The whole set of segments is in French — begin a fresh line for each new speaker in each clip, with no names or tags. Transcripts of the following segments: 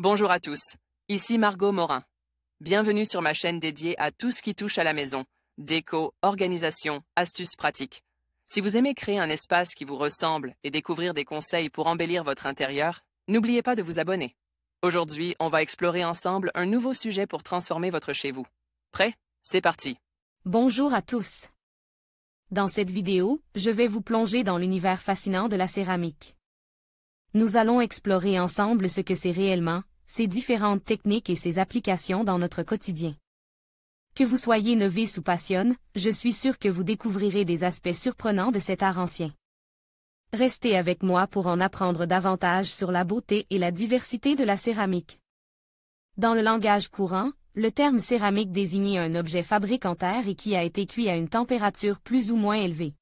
Bonjour à tous, ici Margot Morin. Bienvenue sur ma chaîne dédiée à tout ce qui touche à la maison, déco, organisation, astuces pratiques. Si vous aimez créer un espace qui vous ressemble et découvrir des conseils pour embellir votre intérieur, n'oubliez pas de vous abonner. Aujourd'hui, on va explorer ensemble un nouveau sujet pour transformer votre chez vous. Prêt? C'est parti!
Bonjour à tous. Dans cette vidéo, je vais vous plonger dans l'univers fascinant de la céramique. Nous allons explorer ensemble ce que c'est réellement, ses différentes techniques et ses applications dans notre quotidien. Que vous soyez novice ou passionné, je suis sûre que vous découvrirez des aspects surprenants de cet art ancien. Restez avec moi pour en apprendre davantage sur la beauté et la diversité de la céramique. Dans le langage courant, le terme céramique désignait un objet fabriqué en terre et qui a été cuit à une température plus ou moins élevée.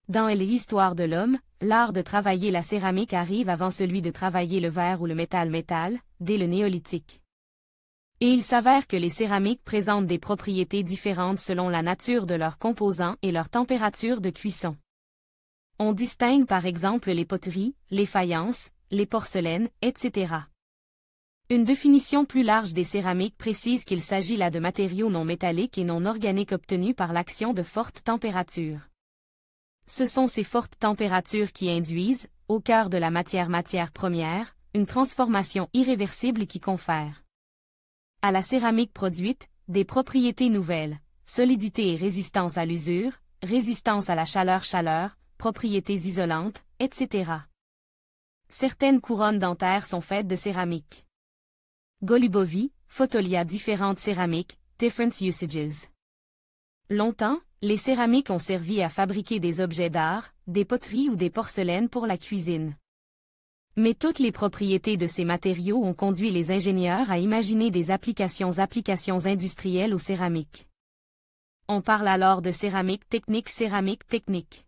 Dans l'histoire de l'homme, l'art de travailler la céramique arrive avant celui de travailler le verre ou le métal, dès le néolithique. Et il s'avère que les céramiques présentent des propriétés différentes selon la nature de leurs composants et leur température de cuisson. On distingue par exemple les poteries, les faïences, les porcelaines, etc. Une définition plus large des céramiques précise qu'il s'agit là de matériaux non métalliques et non organiques obtenus par l'action de fortes températures. Ce sont ces fortes températures qui induisent, au cœur de la matière première, une transformation irréversible qui confère à la céramique produite des propriétés nouvelles, solidité et résistance à l'usure, résistance à la chaleur, propriétés isolantes, etc. Certaines couronnes dentaires sont faites de céramique. Golubovi, Photolia différentes céramiques, different usages. Longtemps, les céramiques ont servi à fabriquer des objets d'art, des poteries ou des porcelaines pour la cuisine. Mais toutes les propriétés de ces matériaux ont conduit les ingénieurs à imaginer des applications industrielles aux céramiques. On parle alors de céramique technique.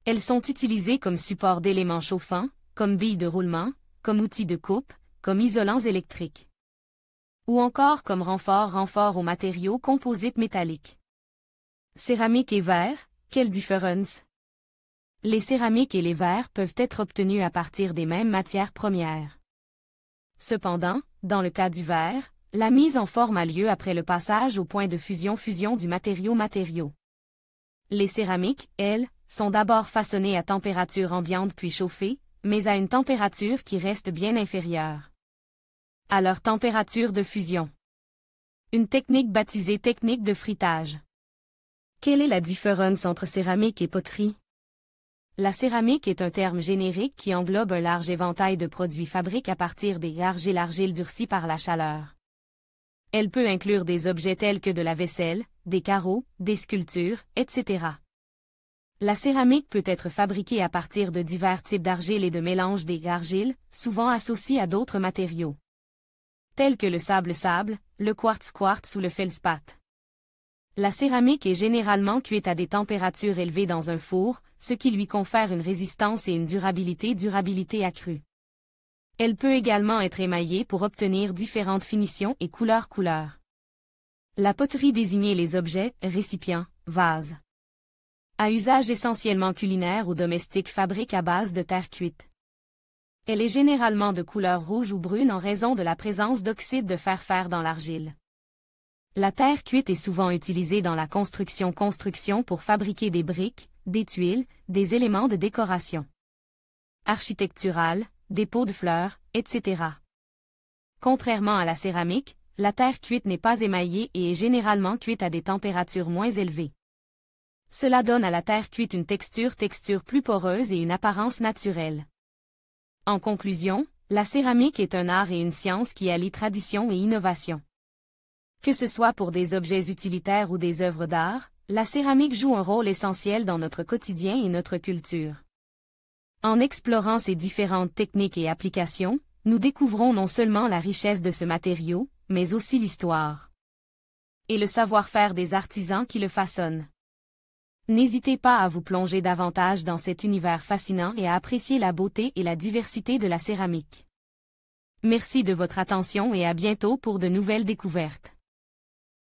Elles sont utilisées comme support d'éléments chauffants, comme billes de roulement, comme outils de coupe, comme isolants électriques. Ou encore comme renfort aux matériaux composites métalliques. Céramique et verre, quelle différence? Les céramiques et les verres peuvent être obtenus à partir des mêmes matières premières. Cependant, dans le cas du verre, la mise en forme a lieu après le passage au point de fusion du matériau. Les céramiques, elles, sont d'abord façonnées à température ambiante puis chauffées, mais à une température qui reste bien inférieure à leur température de fusion. Une technique baptisée technique de frittage. Quelle est la différence entre céramique et poterie? La céramique est un terme générique qui englobe un large éventail de produits fabriqués à partir des argiles durcies par la chaleur. Elle peut inclure des objets tels que de la vaisselle, des carreaux, des sculptures, etc. La céramique peut être fabriquée à partir de divers types d'argile et de mélange des argiles, souvent associés à d'autres matériaux, tels que le sable, le quartz ou le feldspath. La céramique est généralement cuite à des températures élevées dans un four, ce qui lui confère une résistance et une durabilité accrue. Elle peut également être émaillée pour obtenir différentes finitions et couleurs. La poterie désignait les objets, récipients, vases, à usage essentiellement culinaire ou domestique fabrique à base de terre cuite. Elle est généralement de couleur rouge ou brune en raison de la présence d'oxyde de fer dans l'argile. La terre cuite est souvent utilisée dans la construction pour fabriquer des briques, des tuiles, des éléments de décoration architecturale, des pots de fleurs, etc. Contrairement à la céramique, la terre cuite n'est pas émaillée et est généralement cuite à des températures moins élevées. Cela donne à la terre cuite une texture plus poreuse et une apparence naturelle. En conclusion, la céramique est un art et une science qui allient tradition et innovation. Que ce soit pour des objets utilitaires ou des œuvres d'art, la céramique joue un rôle essentiel dans notre quotidien et notre culture. En explorant ces différentes techniques et applications, nous découvrons non seulement la richesse de ce matériau, mais aussi l'histoire et le savoir-faire des artisans qui le façonnent. N'hésitez pas à vous plonger davantage dans cet univers fascinant et à apprécier la beauté et la diversité de la céramique. Merci de votre attention et à bientôt pour de nouvelles découvertes.